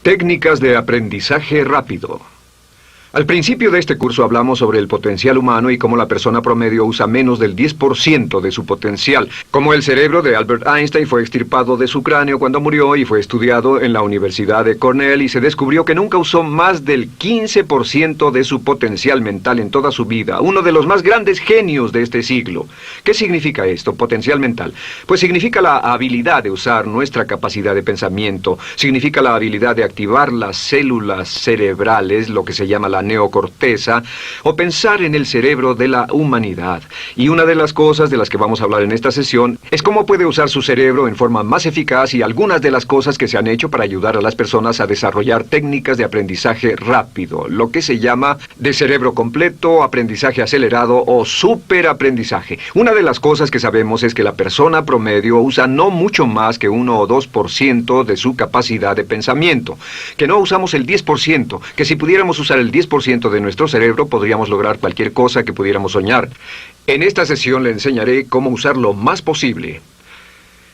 Técnicas de aprendizaje rápido. Al principio de este curso hablamos sobre el potencial humano y cómo la persona promedio usa menos del 10% de su potencial. Como el cerebro de Albert Einstein fue extirpado de su cráneo cuando murió y fue estudiado en la Universidad de Cornell y se descubrió que nunca usó más del 15% de su potencial mental en toda su vida. Uno de los más grandes genios de este siglo. ¿Qué significa esto, potencial mental? Pues significa la habilidad de usar nuestra capacidad de pensamiento. Significa la habilidad de activar las células cerebrales, lo que se llama la neocorteza, o pensar en el cerebro de la humanidad. Y una de las cosas de las que vamos a hablar en esta sesión es cómo puede usar su cerebro en forma más eficaz y algunas de las cosas que se han hecho para ayudar a las personas a desarrollar técnicas de aprendizaje rápido, lo que se llama de cerebro completo, aprendizaje acelerado o superaprendizaje. Una de las cosas que sabemos es que la persona promedio usa no mucho más que 1 o 2% de su capacidad de pensamiento, que no usamos el 10%, que si pudiéramos usar el 10% de nuestro cerebro podríamos lograr cualquier cosa que pudiéramos soñar. En esta sesión le enseñaré cómo usar lo más posible.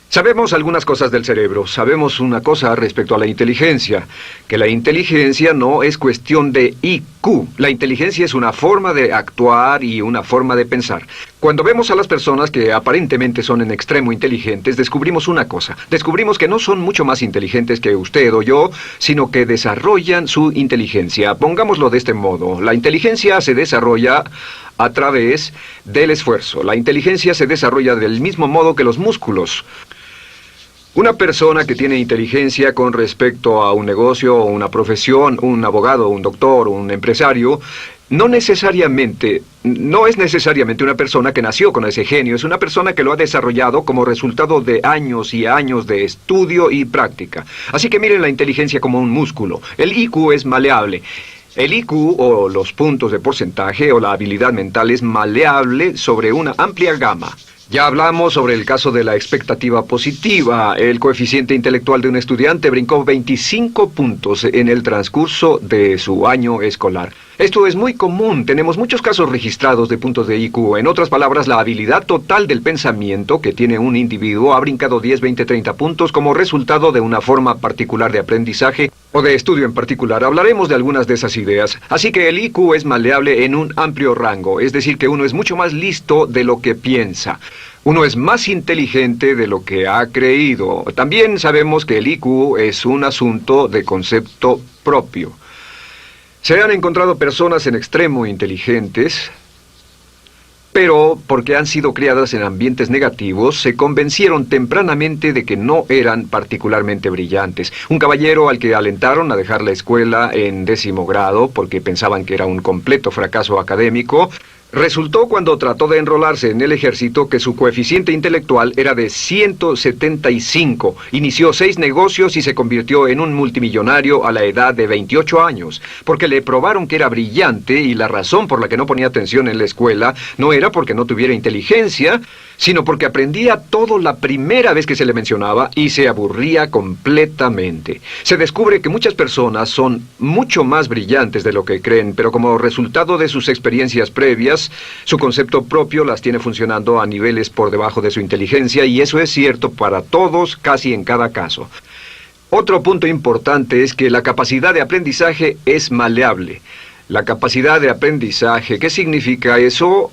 Sabemos algunas cosas del cerebro. Sabemos una cosa respecto a la inteligencia, que la inteligencia no es cuestión de IQ. La inteligencia es una forma de actuar y una forma de pensar. Cuando vemos a las personas que aparentemente son en extremo inteligentes, descubrimos una cosa. Descubrimos que no son mucho más inteligentes que usted o yo, sino que desarrollan su inteligencia. Pongámoslo de este modo. La inteligencia se desarrolla a través del esfuerzo. La inteligencia se desarrolla del mismo modo que los músculos. Una persona que tiene inteligencia con respecto a un negocio o una profesión, un abogado, un doctor, un empresario, no es necesariamente una persona que nació con ese genio, es una persona que lo ha desarrollado como resultado de años y años de estudio y práctica. Así que miren la inteligencia como un músculo. El IQ es maleable. El IQ, o los puntos de porcentaje, o la habilidad mental, es maleable sobre una amplia gama. Ya hablamos sobre el caso de la expectativa positiva. El coeficiente intelectual de un estudiante brincó 25 puntos en el transcurso de su año escolar. Esto es muy común. Tenemos muchos casos registrados de puntos de IQ. En otras palabras, la habilidad total del pensamiento que tiene un individuo ha brincado 10, 20, 30 puntos como resultado de una forma particular de aprendizaje o de estudio en particular. Hablaremos de algunas de esas ideas. Así que el IQ es maleable en un amplio rango, es decir, que uno es mucho más listo de lo que piensa. Uno es más inteligente de lo que ha creído. También sabemos que el IQ es un asunto de concepto propio. Se han encontrado personas en extremo inteligentes, pero porque han sido criadas en ambientes negativos, se convencieron tempranamente de que no eran particularmente brillantes. Un caballero al que alentaron a dejar la escuela en 10º grado porque pensaban que era un completo fracaso académico, resultó cuando trató de enrolarse en el ejército que su coeficiente intelectual era de 175. Inició 6 negocios y se convirtió en un multimillonario a la edad de 28 años, porque le probaron que era brillante y la razón por la que no ponía atención en la escuela no era porque no tuviera inteligencia, sino porque aprendía todo la primera vez que se le mencionaba y se aburría completamente. Se descubre que muchas personas son mucho más brillantes de lo que creen, pero como resultado de sus experiencias previas, su concepto propio las tiene funcionando a niveles por debajo de su inteligencia, y eso es cierto para todos, casi en cada caso. Otro punto importante es que la capacidad de aprendizaje es maleable. La capacidad de aprendizaje, ¿qué significa eso?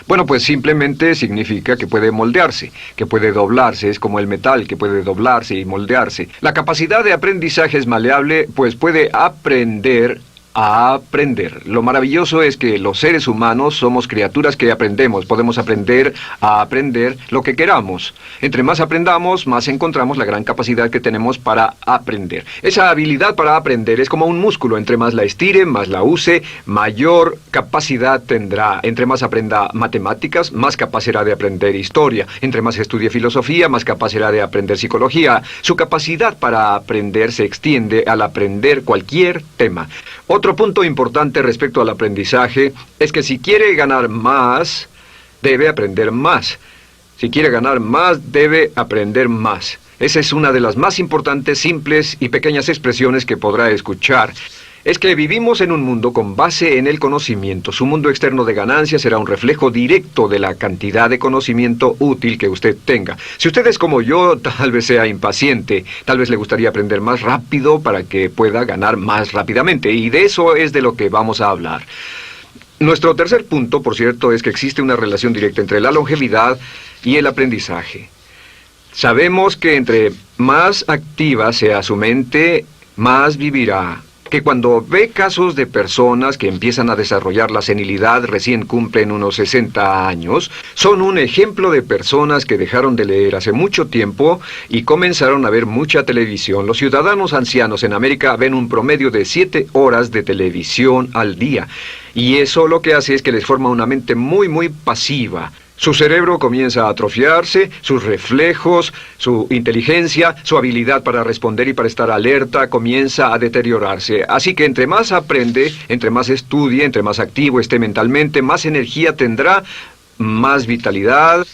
Bueno, pues simplemente significa que puede moldearse, que puede doblarse, es como el metal que puede doblarse y moldearse. La capacidad de aprendizaje es maleable, pues puede aprender a aprender. Lo maravilloso es que los seres humanos somos criaturas que aprendemos. Podemos aprender a aprender lo que queramos. Entre más aprendamos, más encontramos la gran capacidad que tenemos para aprender. Esa habilidad para aprender es como un músculo. Entre más la estire, más la use, mayor capacidad tendrá. Entre más aprenda matemáticas, más capaz será de aprender historia. Entre más estudie filosofía, más capaz será de aprender psicología. Su capacidad para aprender se extiende al aprender cualquier tema. Otro punto importante respecto al aprendizaje es que si quiere ganar más, debe aprender más. Si quiere ganar más, debe aprender más. Esa es una de las más importantes, simples y pequeñas expresiones que podrá escuchar. es que vivimos en un mundo con base en el conocimiento. Su mundo externo de ganancia será un reflejo directo de la cantidad de conocimiento útil que usted tenga. Si usted es como yo, tal vez sea impaciente, tal vez le gustaría aprender más rápido para que pueda ganar más rápidamente, y de eso es de lo que vamos a hablar. Nuestro tercer punto, por cierto, es que existe una relación directa entre la longevidad y el aprendizaje. Sabemos que entre más activa sea su mente, más vivirá. Que cuando ve casos de personas que empiezan a desarrollar la senilidad recién cumplen unos 60 años, son un ejemplo de personas que dejaron de leer hace mucho tiempo y comenzaron a ver mucha televisión. Los ciudadanos ancianos en América ven un promedio de 7 horas de televisión al día, y eso lo que hace es que les forma una mente muy pasiva. Su cerebro comienza a atrofiarse, sus reflejos, su inteligencia, su habilidad para responder y para estar alerta comienza a deteriorarse. Así que entre más aprende, entre más estudie, entre más activo esté mentalmente, más energía tendrá, más vitalidad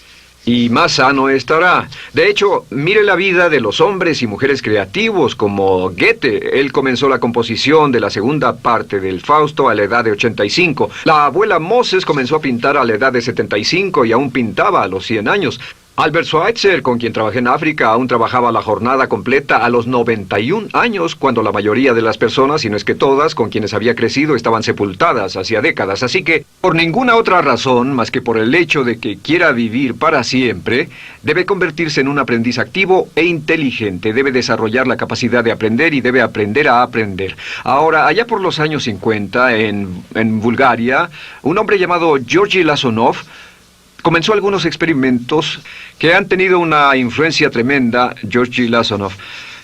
y más sano estará. De hecho, mire la vida de los hombres y mujeres creativos como Goethe. Él comenzó la composición de la segunda parte del Fausto a la edad de 85. La abuela Moses comenzó a pintar a la edad de 75 y aún pintaba a los 100 años. Albert Schweitzer, con quien trabajé en África, aún trabajaba la jornada completa a los 91 años, cuando la mayoría de las personas, si no es que todas, con quienes había crecido, estaban sepultadas hacía décadas. Así que, por ninguna otra razón, más que por el hecho de que quiera vivir para siempre, debe convertirse en un aprendiz activo e inteligente. Debe desarrollar la capacidad de aprender y debe aprender a aprender. Ahora, allá por los años 50, en Bulgaria, un hombre llamado Georgy Lasonov comenzó algunos experimentos que han tenido una influencia tremenda, Georgy Lasonov,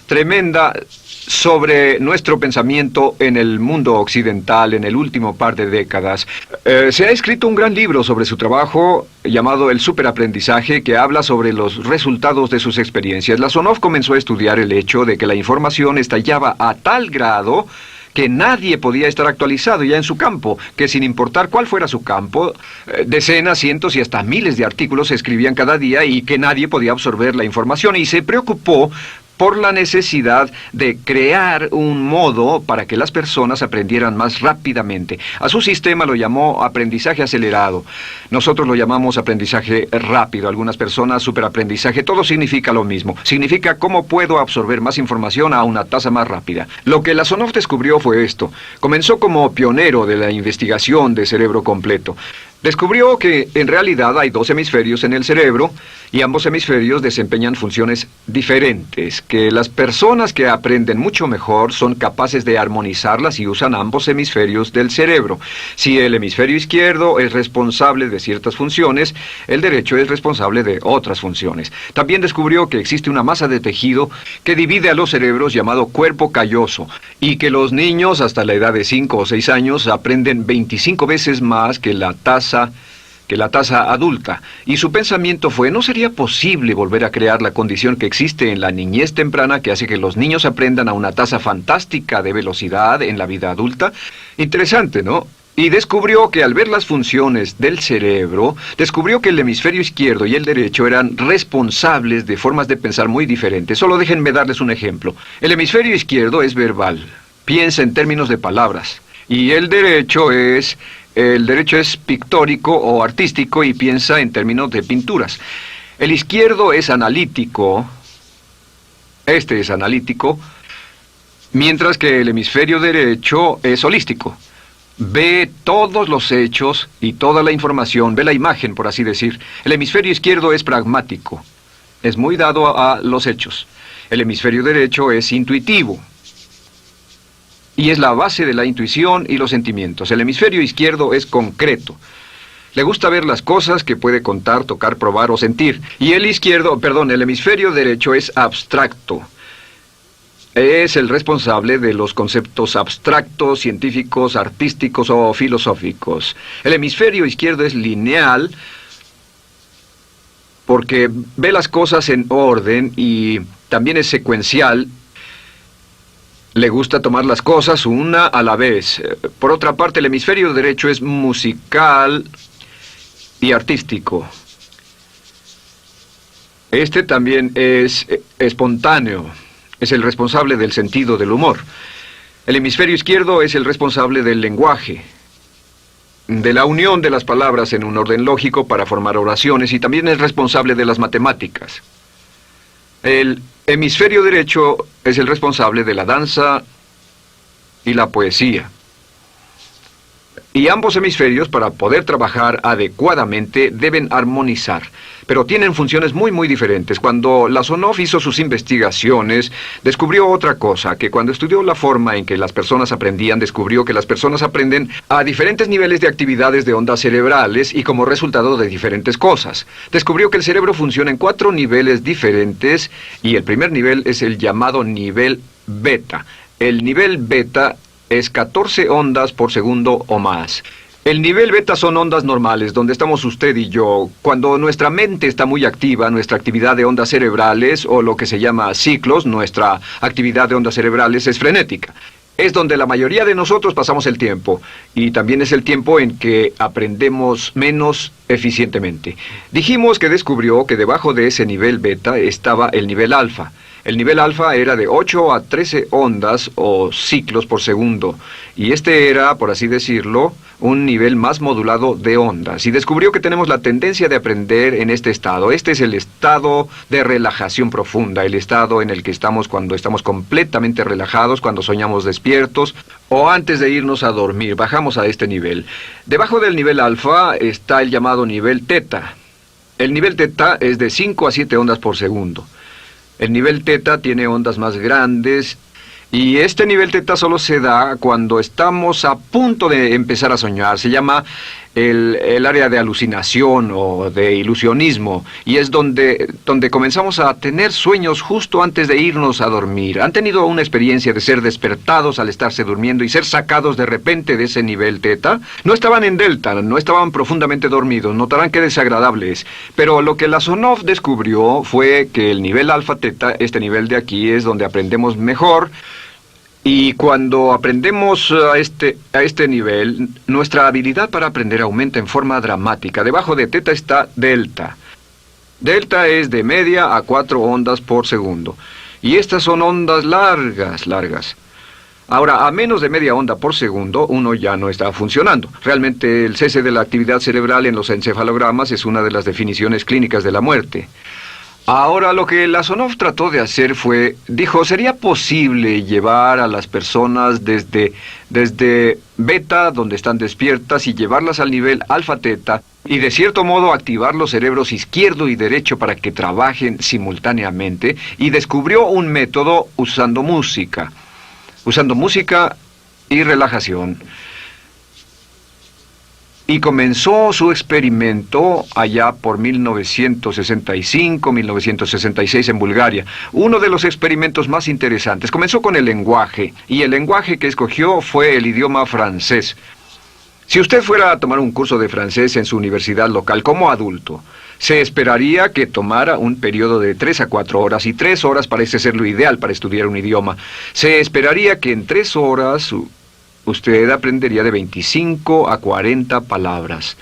tremenda sobre nuestro pensamiento en el mundo occidental en el último par de décadas. Se ha escrito un gran libro sobre su trabajo llamado El Superaprendizaje, que habla sobre los resultados de sus experiencias. Lasonov comenzó a estudiar el hecho de que la información estallaba a tal grado que nadie podía estar actualizado ya en su campo, que sin importar cuál fuera su campo, decenas, cientos y hasta miles de artículos se escribían cada día y que nadie podía absorber la información, y se preocupó por la necesidad de crear un modo para que las personas aprendieran más rápidamente. A su sistema lo llamó aprendizaje acelerado. Nosotros lo llamamos aprendizaje rápido. Algunas personas superaprendizaje. Todo significa lo mismo. Significa cómo puedo absorber más información a una tasa más rápida. Lo que Lasonov descubrió fue esto. Comenzó como pionero de la investigación de cerebro completo. Descubrió que en realidad hay 2 hemisferios en el cerebro y ambos hemisferios desempeñan funciones diferentes, que las personas que aprenden mucho mejor son capaces de armonizarlas y usan ambos hemisferios del cerebro. Si el hemisferio izquierdo es responsable de ciertas funciones, el derecho es responsable de otras funciones. También descubrió que existe una masa de tejido que divide a los cerebros llamado cuerpo calloso, y que los niños hasta la edad de 5 o 6 años aprenden 25 veces más que la tasa adulta, y su pensamiento fue: ¿no sería posible volver a crear la condición que existe en la niñez temprana que hace que los niños aprendan a una tasa fantástica de velocidad en la vida adulta? Interesante, ¿no? Y descubrió que al ver las funciones del cerebro, descubrió que el hemisferio izquierdo y el derecho eran responsables de formas de pensar muy diferentes. Solo déjenme darles un ejemplo. El hemisferio izquierdo es verbal, piensa en términos de palabras, y el derecho es pictórico o artístico y piensa en términos de pinturas. El izquierdo es analítico, este es analítico, mientras que el hemisferio derecho es holístico. Ve todos los hechos y toda la información, ve la imagen, por así decir. El hemisferio izquierdo es pragmático, es muy dado a los hechos. El hemisferio derecho es intuitivo, y es la base de la intuición y los sentimientos. El hemisferio izquierdo es concreto. Le gusta ver las cosas que puede contar, tocar, probar o sentir. Y el hemisferio derecho es abstracto. Es el responsable de los conceptos abstractos, científicos, artísticos o filosóficos. El hemisferio izquierdo es lineal porque ve las cosas en orden y también es secuencial. Le gusta tomar las cosas una a la vez. Por otra parte, el hemisferio derecho es musical y artístico. Este también es espontáneo. Es el responsable del sentido del humor. El hemisferio izquierdo es el responsable del lenguaje, de la unión de las palabras en un orden lógico para formar oraciones, y también es responsable de las matemáticas. El hemisferio derecho es el responsable de la danza y la poesía. Y ambos hemisferios, para poder trabajar adecuadamente, deben armonizar. Pero tienen funciones muy diferentes. Cuando Lasonov hizo sus investigaciones, descubrió otra cosa, que cuando estudió la forma en que las personas aprendían, descubrió que las personas aprenden a diferentes niveles de actividades de ondas cerebrales y como resultado de diferentes cosas. Descubrió que el cerebro funciona en 4 niveles diferentes, y el primer nivel es el llamado nivel beta. El nivel beta es 14 ondas por segundo o más. El nivel beta son ondas normales, donde estamos usted y yo. Cuando nuestra mente está muy activa, nuestra actividad de ondas cerebrales, o lo que se llama ciclos, nuestra actividad de ondas cerebrales es frenética. Es donde la mayoría de nosotros pasamos el tiempo, y también es el tiempo en que aprendemos menos eficientemente. Dijimos que descubrió que debajo de ese nivel beta estaba el nivel alfa. El nivel alfa era de 8 a 13 ondas o ciclos por segundo, y este era, por así decirlo, un nivel más modulado de ondas. Y descubrió que tenemos la tendencia de aprender en este estado. Este es el estado de relajación profunda, el estado en el que estamos cuando estamos completamente relajados, cuando soñamos despiertos, o antes de irnos a dormir. Bajamos a este nivel. Debajo del nivel alfa está el llamado nivel teta. El nivel teta es de 5 a 7 ondas por segundo. El nivel teta tiene ondas más grandes, y este nivel teta solo se da cuando estamos a punto de empezar a soñar. Se llama el área de alucinación o de ilusionismo, y es donde comenzamos a tener sueños justo antes de irnos a dormir. ¿Han tenido una experiencia de ser despertados al estarse durmiendo y ser sacados de repente de ese nivel teta? No estaban en delta, no estaban profundamente dormidos. Notarán qué desagradable es. Pero lo que Lasonov descubrió fue que el nivel alfa teta, este nivel de aquí, es donde aprendemos mejor. Y cuando aprendemos a este nivel, nuestra habilidad para aprender aumenta en forma dramática. Debajo de teta está delta. Delta es de media a 4 ondas por segundo. Y estas son ondas largas. Ahora, a menos de media onda por segundo, uno ya no está funcionando. Realmente, el cese de la actividad cerebral en los encefalogramas es una de las definiciones clínicas de la muerte. Ahora, lo que Lasonov trató de hacer fue, dijo, ¿sería posible llevar a las personas desde beta, donde están despiertas, y llevarlas al nivel alfa-teta, y de cierto modo activar los cerebros izquierdo y derecho para que trabajen simultáneamente? Y descubrió un método usando música y relajación. Y comenzó su experimento allá por 1965, 1966 en Bulgaria. Uno de los experimentos más interesantes. Comenzó con el lenguaje, y el lenguaje que escogió fue el idioma francés. Si usted fuera a tomar un curso de francés en su universidad local como adulto, se esperaría que tomara un periodo de 3 a 4 horas, y 3 horas parece ser lo ideal para estudiar un idioma. Se esperaría que en 3 horas usted aprendería de 25 a 40 palabras.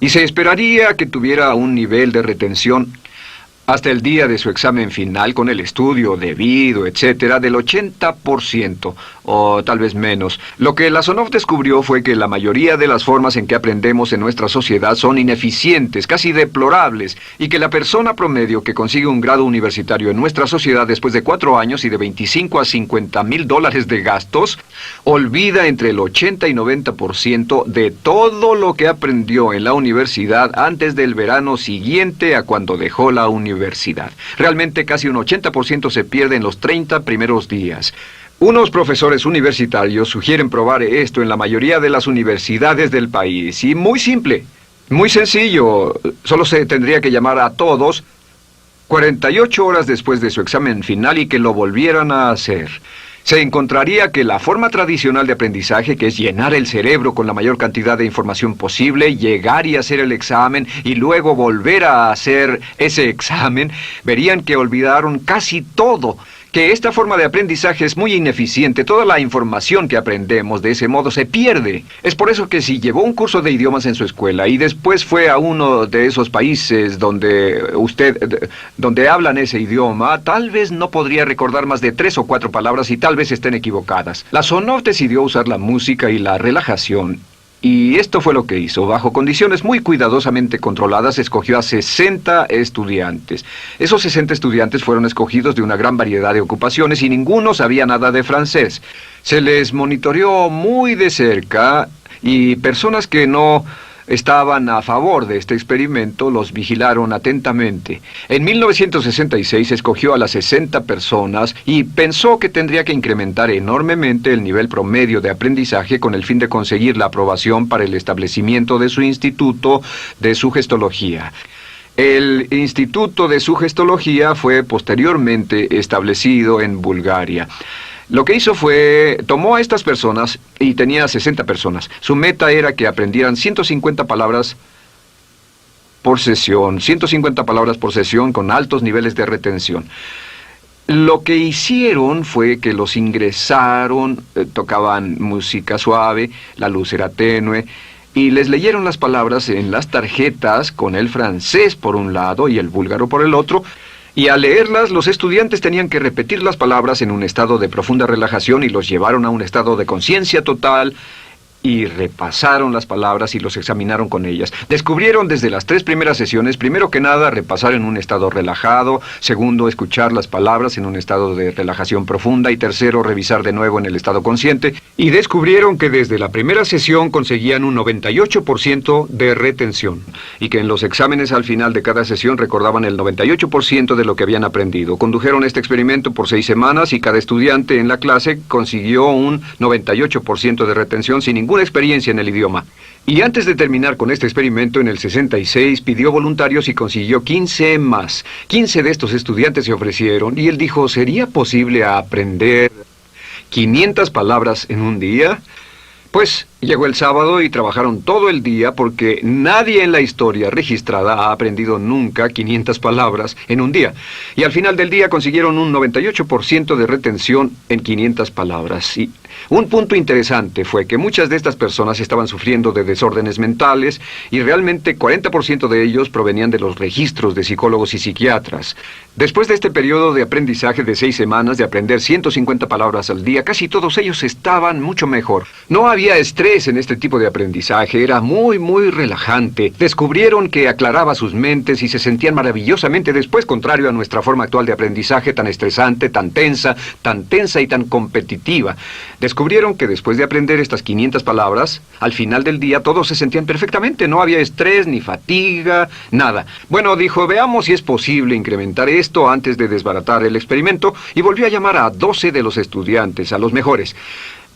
Y se esperaría que tuviera un nivel de retención hasta el día de su examen final, con el estudio debido, etcétera, del 80%, o tal vez menos. Lo que Lasonov descubrió fue que la mayoría de las formas en que aprendemos en nuestra sociedad son ineficientes, casi deplorables, y que la persona promedio que consigue un grado universitario en nuestra sociedad después de 4 años y de 25 a 50 mil dólares de gastos, olvida entre el 80 y 90% de todo lo que aprendió en la universidad antes del verano siguiente a cuando dejó la universidad. Realmente casi un 80% se pierde en los 30 primeros días. Unos profesores universitarios sugieren probar esto en la mayoría de las universidades del país. Y muy simple, muy sencillo. Solo se tendría que llamar a todos 48 horas después de su examen final y que lo volvieran a hacer. Se encontraría que la forma tradicional de aprendizaje, que es llenar el cerebro con la mayor cantidad de información posible, llegar y hacer el examen y luego volver a hacer ese examen, verían que olvidaron casi todo, que esta forma de aprendizaje es muy ineficiente. Toda la información que aprendemos de ese modo se pierde. Es por eso que si llevó un curso de idiomas en su escuela y después fue a uno de esos países donde hablan ese idioma, tal vez no podría recordar más de 3 o 4 palabras y tal vez estén equivocadas. La Sonov decidió usar la música y la relajación. Y esto fue lo que hizo. Bajo condiciones muy cuidadosamente controladas, escogió a 60 estudiantes. Esos 60 estudiantes fueron escogidos de una gran variedad de ocupaciones y ninguno sabía nada de francés. Se les monitoreó muy de cerca y personas que no estaban a favor de este experimento los vigilaron atentamente. En 1966 escogió a las 60 personas y pensó que tendría que incrementar enormemente el nivel promedio de aprendizaje con el fin de conseguir la aprobación para el establecimiento de su instituto de sugestología. El Instituto de Sugestología fue posteriormente establecido en Bulgaria. Lo que hizo fue, tomó a estas personas, y tenía 60 personas. Su meta era que aprendieran 150 palabras por sesión, 150 palabras por sesión con altos niveles de retención. Lo que hicieron fue que los ingresaron, tocaban música suave, la luz era tenue, y les leyeron las palabras en las tarjetas con el francés por un lado y el búlgaro por el otro. Y al leerlas, los estudiantes tenían que repetir las palabras en un estado de profunda relajación y los llevaron a un estado de conciencia total y repasaron las palabras y los examinaron con ellas. Descubrieron desde las 3 primeras sesiones, primero que nada, repasar en un estado relajado, segundo, escuchar las palabras en un estado de relajación profunda y tercero, revisar de nuevo en el estado consciente. Y descubrieron que desde la primera sesión conseguían un 98% de retención y que en los exámenes al final de cada sesión recordaban el 98% de lo que habían aprendido. Condujeron este experimento por 6 semanas y cada estudiante en la clase consiguió un 98% de retención sin ninguna experiencia en el idioma. Y antes de terminar con este experimento, en el 66 pidió voluntarios y consiguió 15 más. 15 de estos estudiantes se ofrecieron y él dijo, ¿sería posible aprender 500 palabras en un día? Pues llegó el sábado y trabajaron todo el día porque nadie en la historia registrada ha aprendido nunca 500 palabras en un día. Y al final del día consiguieron un 98% de retención en 500 palabras. Y un punto interesante fue que muchas de estas personas estaban sufriendo de desórdenes mentales y realmente 40% de ellos provenían de los registros de psicólogos y psiquiatras. Después de este periodo de aprendizaje de 6 semanas, de aprender 150 palabras al día, casi todos ellos estaban mucho mejor. No había estrés en este tipo de aprendizaje, era muy relajante. Descubrieron que aclaraba sus mentes y se sentían maravillosamente después, contrario a nuestra forma actual de aprendizaje tan estresante, tan tensa y tan competitiva. Descubrieron que después de aprender estas 500 palabras, al final del día todos se sentían perfectamente, no había estrés ni fatiga, nada. Bueno, dijo, veamos si es posible incrementar esto antes de desbaratar el experimento, y volvió a llamar a 12 de los estudiantes, a los mejores.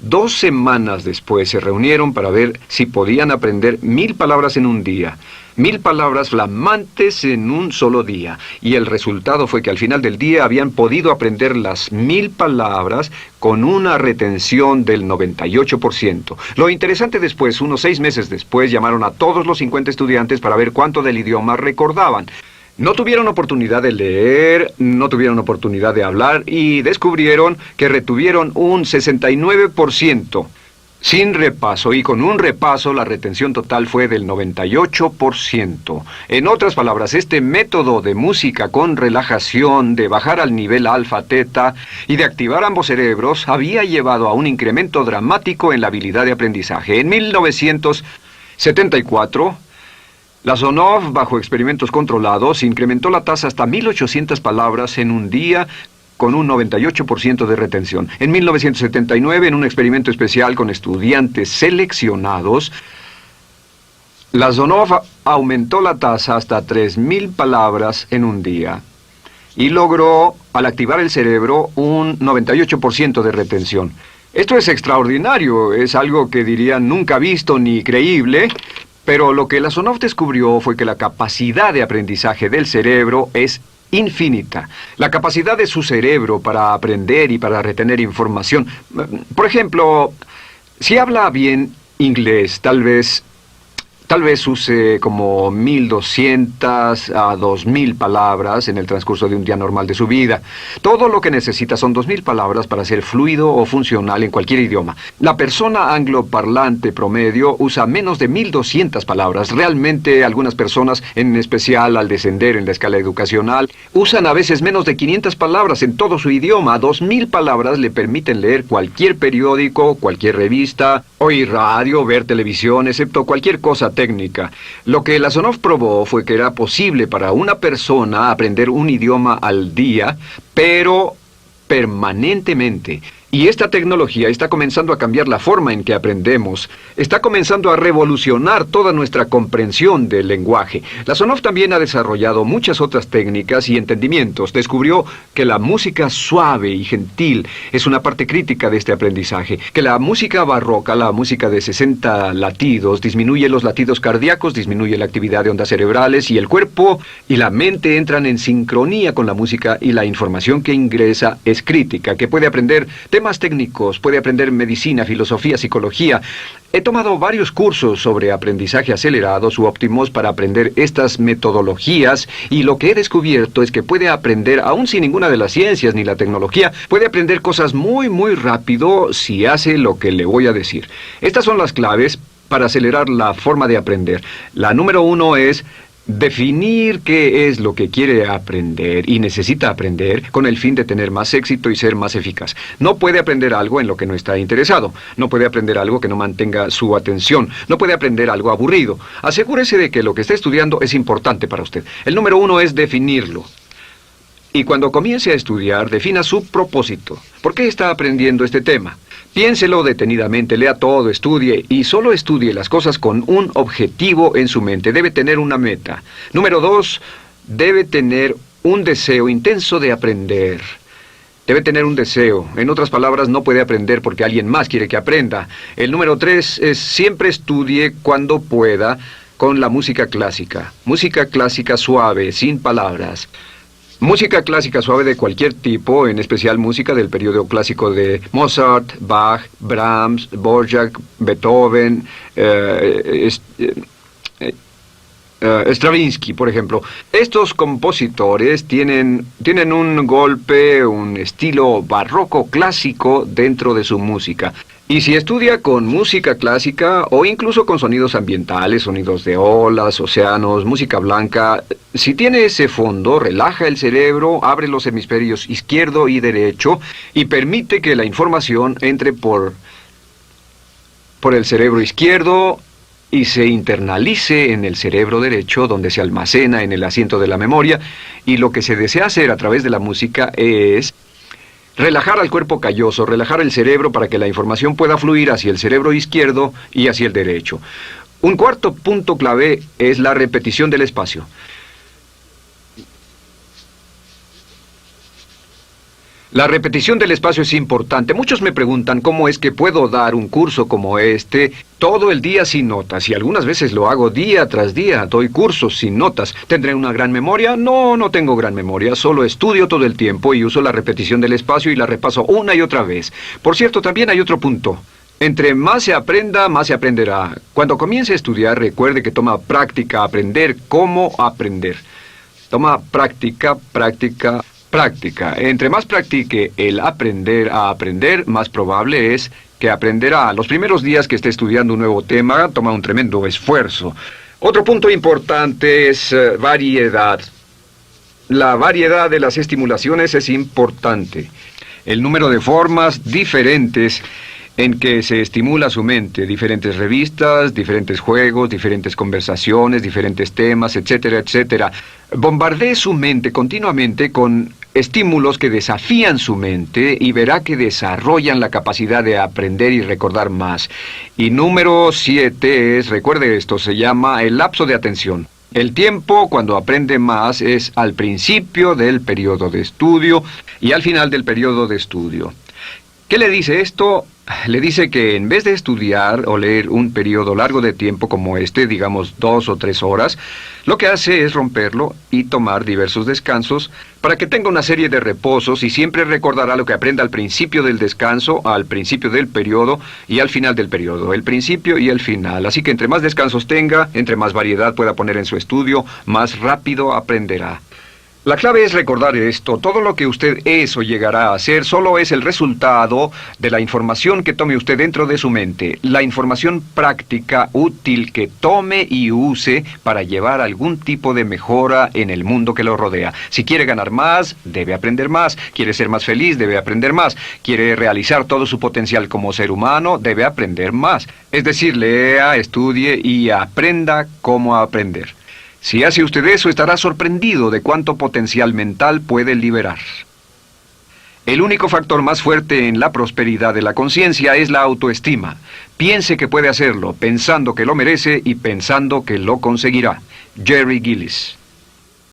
2 semanas después se reunieron para ver si podían aprender 1000 palabras en un día. 1000 palabras flamantes en un solo día. Y el resultado fue que al final del día habían podido aprender las 1000 palabras con una retención del 98%. Lo interesante después, unos 6 meses después, llamaron a todos los 50 estudiantes para ver cuánto del idioma recordaban. No tuvieron oportunidad de leer, no tuvieron oportunidad de hablar y descubrieron que retuvieron un 69%. Sin repaso, y con un repaso la retención total fue del 98%. En otras palabras, este método de música con relajación, de bajar al nivel alfa-teta y de activar ambos cerebros, había llevado a un incremento dramático en la habilidad de aprendizaje. En 1974... la Sonov, bajo experimentos controlados, incrementó la tasa hasta 1800 palabras en un día con un 98% de retención. En 1979, en un experimento especial con estudiantes seleccionados, la Sonov aumentó la tasa hasta 3000 palabras en un día y logró, al activar el cerebro, un 98% de retención. Esto es extraordinario, es algo que dirían nunca visto ni creíble. Pero lo que la Sonov descubrió fue que la capacidad de aprendizaje del cerebro es infinita. La capacidad de su cerebro para aprender y para retener información. Por ejemplo, si habla bien inglés, tal vez Tal vez use como 1.200 a 2.000 palabras en el transcurso de un día normal de su vida. Todo lo que necesita son 2.000 palabras para ser fluido o funcional en cualquier idioma. La persona angloparlante promedio usa menos de 1.200 palabras. Realmente algunas personas, en especial al descender en la escala educacional, usan a veces menos de 500 palabras en todo su idioma. 2.000 palabras le permiten leer cualquier periódico, cualquier revista, oír radio, ver televisión, excepto cualquier cosa técnica. Lo que Lazarov probó fue que era posible para una persona aprender un idioma al día, pero permanentemente. Y esta tecnología está comenzando a cambiar la forma en que aprendemos. Está comenzando a revolucionar toda nuestra comprensión del lenguaje. Lazarov también ha desarrollado muchas otras técnicas y entendimientos. Descubrió que la música suave y gentil es una parte crítica de este aprendizaje. Que la música barroca, la música de 60 latidos, disminuye los latidos cardíacos, disminuye la actividad de ondas cerebrales y el cuerpo y la mente entran en sincronía con la música y la información que ingresa es crítica, que puede aprender temas técnicos, puede aprender medicina, filosofía, psicología. He tomado varios cursos sobre aprendizaje acelerado u óptimos para aprender estas metodologías y lo que he descubierto es que puede aprender, aún sin ninguna de las ciencias ni la tecnología, puede aprender cosas muy rápido si hace lo que le voy a decir. Estas son las claves para acelerar la forma de aprender. La número 1 es definir qué es lo que quiere aprender y necesita aprender con el fin de tener más éxito y ser más eficaz. No puede aprender algo en lo que no está interesado. No puede aprender algo que no mantenga su atención. No puede aprender algo aburrido. Asegúrese de que lo que está estudiando es importante para usted. El número 1 es definirlo. Y cuando comience a estudiar, defina su propósito. ¿Por qué está aprendiendo este tema? Piénselo detenidamente, lea todo, estudie y solo estudie las cosas con un objetivo en su mente. Debe tener una meta. Número 2, debe tener un deseo intenso de aprender. Debe tener un deseo. En otras palabras, no puede aprender porque alguien más quiere que aprenda. El número 3 es siempre estudie cuando pueda con la música clásica. Música clásica suave, sin palabras. Música clásica suave de cualquier tipo, en especial música del periodo clásico de Mozart, Bach, Brahms, Dvorak, Beethoven, Stravinsky, por ejemplo. Estos compositores tienen un golpe, un estilo barroco clásico dentro de su música. Y si estudia con música clásica o incluso con sonidos ambientales, sonidos de olas, océanos, música blanca, si tiene ese fondo, relaja el cerebro, abre los hemisferios izquierdo y derecho y permite que la información entre por el cerebro izquierdo y se internalice en el cerebro derecho, donde se almacena en el asiento de la memoria, y lo que se desea hacer a través de la música es relajar al cuerpo calloso, relajar el cerebro para que la información pueda fluir hacia el cerebro izquierdo y hacia el derecho. Un cuarto punto clave es la repetición del espacio. La repetición del espacio es importante. Muchos me preguntan cómo es que puedo dar un curso como este todo el día sin notas. Y algunas veces lo hago día tras día. Doy cursos sin notas. ¿Tendré una gran memoria? No, no tengo gran memoria. Solo estudio todo el tiempo y uso la repetición del espacio y la repaso una y otra vez. Por cierto, también hay otro punto. Entre más se aprenda, más se aprenderá. Cuando comience a estudiar, recuerde que toma práctica aprender cómo aprender. Toma práctica. Entre más practique el aprender a aprender, más probable es que aprenderá. Los primeros días que esté estudiando un nuevo tema, toma un tremendo esfuerzo. Otro punto importante es variedad. La variedad de las estimulaciones es importante. El número de formas diferentes en que se estimula su mente, diferentes revistas, diferentes juegos, diferentes conversaciones, diferentes temas, etcétera, etcétera. Bombardee su mente continuamente con estímulos que desafían su mente y verá que desarrollan la capacidad de aprender y recordar más. Y número 7 es, recuerde esto, se llama el lapso de atención. El tiempo, cuando aprende más, es al principio del periodo de estudio y al final del periodo de estudio. ¿Qué le dice esto? Le dice que en vez de estudiar o leer un periodo largo de tiempo como este, digamos 2 o 3 horas, lo que hace es romperlo y tomar diversos descansos para que tenga una serie de reposos y siempre recordará lo que aprenda al principio del descanso, al principio del periodo y al final del periodo, el principio y el final. Así que entre más descansos tenga, entre más variedad pueda poner en su estudio, más rápido aprenderá. La clave es recordar esto. Todo lo que usted es o llegará a hacer solo es el resultado de la información que tome usted dentro de su mente. La información práctica, útil que tome y use para llevar algún tipo de mejora en el mundo que lo rodea. Si quiere ganar más, debe aprender más. Quiere ser más feliz, debe aprender más. Quiere realizar todo su potencial como ser humano, debe aprender más. Es decir, lea, estudie y aprenda cómo aprender. Si hace usted eso, estará sorprendido de cuánto potencial mental puede liberar. El único factor más fuerte en la prosperidad de la conciencia es la autoestima. Piense que puede hacerlo, pensando que lo merece y pensando que lo conseguirá. Jerry Gillis.